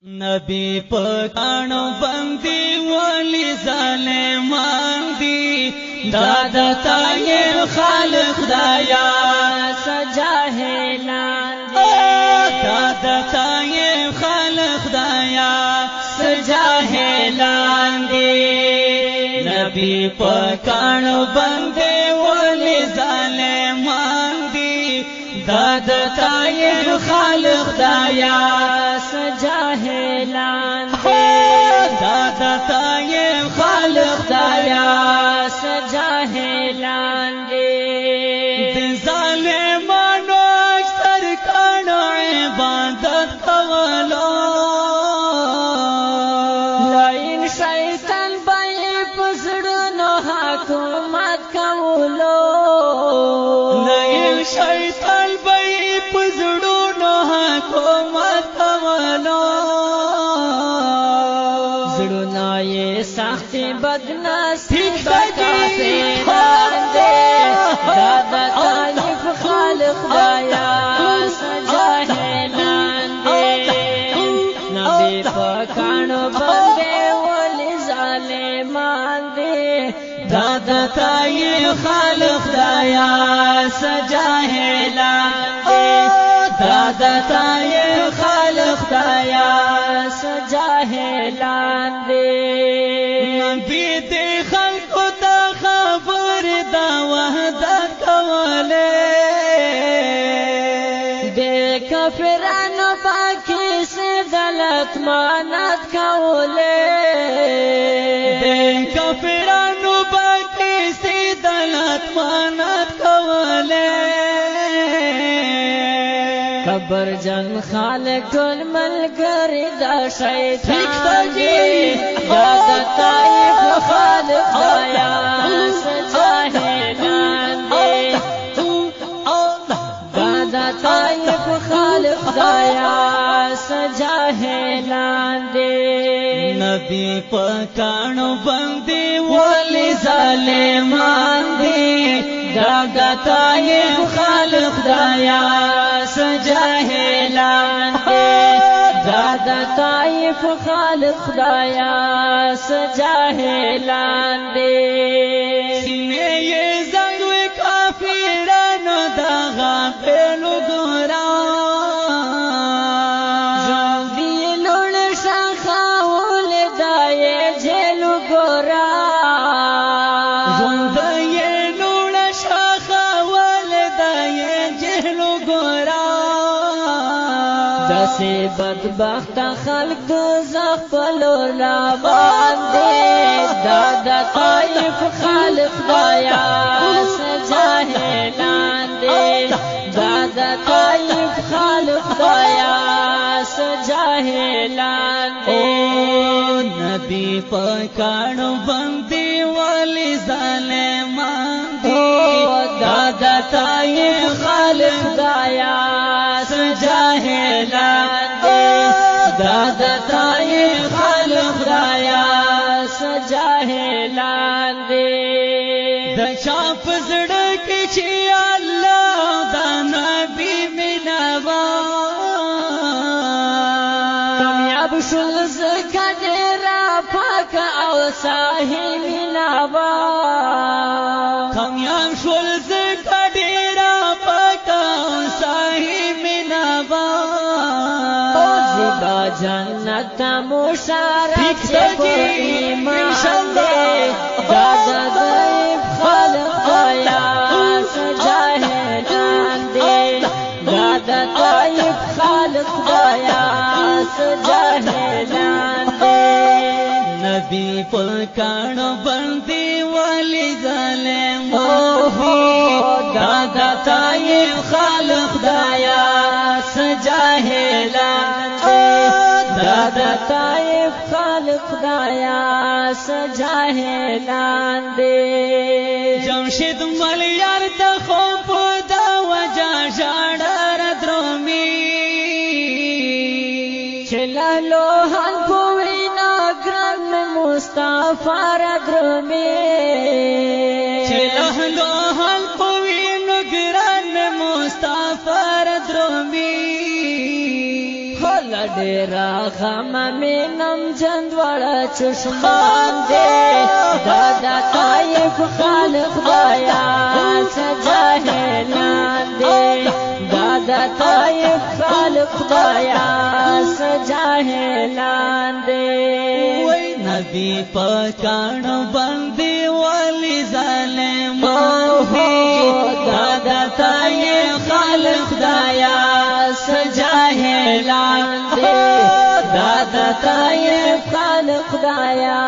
نبی پکانو بندی ولی ظالمان دی دادا تایر خالق دایا سجاهلان دی دادا تایر خالق دایا سجاهلان دی نبی پکانو بندی ولی ظالمان دی دادا تایر خالق دایا سجاهلان دادا تایر خالق دایا سجاهلان د ظالمانو اکثر کانو عبادت کولو لئن شیطان بای پسړونو حکومت کولو لئن شیطان بای پسړونو حکومت کولو زړونه یې سخت بدناستي ٹھیک دی دادا طالب خالق دایا سجاهلان دی نبی پکانو بندے ولی ظالمان دی دادا تایر خالق دایا سجاهلان دادا تایر خالق دایا سجاهلان دی نبی دی خلقو تا خبر دا وحدت کولے دے کافرانو باکی سے دلت مانت کولے دے کافرانو باکی سی دلت مانت کولے قبر جن خالق الملګری دا شیطان دی دادا طائف خالق دایا سجاهلان دی دادا طائف خالق دایا سجاهلان دی نبی پکانو بندی ولی ظالمان دی دادا تایر خالق دایا سجاهلان دی دادا طائف خالق دایا سجاهلان دی سینے یہ زنگوی کافرانو دا غافلو گورا جوندی لوڑ شاخاول دائے جیلو گورا زندگی لوڑ شاخاول دائے جہلو گورا دسی بدبخت خلق دوزخ پلور لابان دی دادا طائف خالق دایا سجاهلان دی دادا طائف خالق دایا سجاهلان دی نبی پکانو بندی والی ظالمان دی دادا تایر خالق دایا سجاهلان دی دادا تایر خالق دایا سجاهلان دی د چاپ زړه کې چې الله دا نبی منوا کامیاب شول زکه ډیرا پاک او صاحب نوا کامیاب شول زکه ډیرا پاک او صاحب نوا زیبا جنت مشارک ایمان دی دادا ضعیف خالق دایا سجاهلان دی دادا طائف خالق دایا سجاهلان دی نبی پکانو بندی والی ظالمان دی دادا تایر خالق دایا سجاهلان دادا طائف خالق دایا سجاهلان دی جمشید ملیار د خوب دا وجا جاړه درومي چلالو هن پوینا ګران مصطفی رګرمي چلالو هن پوینا ګران مصطفی رګرمي ډېر ډیر غم مینم جندوړ چشمان دے دادا طائف خالق خدایا سجاهلان دے دادا طائف خالق خدایا سجاهلان دے وای نبی پکان باندې ولی ظالمان دی دادا طائف خالق خدایا سجاهلان دے دادا طائف خالق خدایا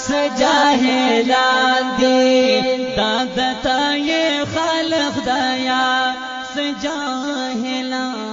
سجاهلان دے دادا طائف خالق خدایا سجاهلان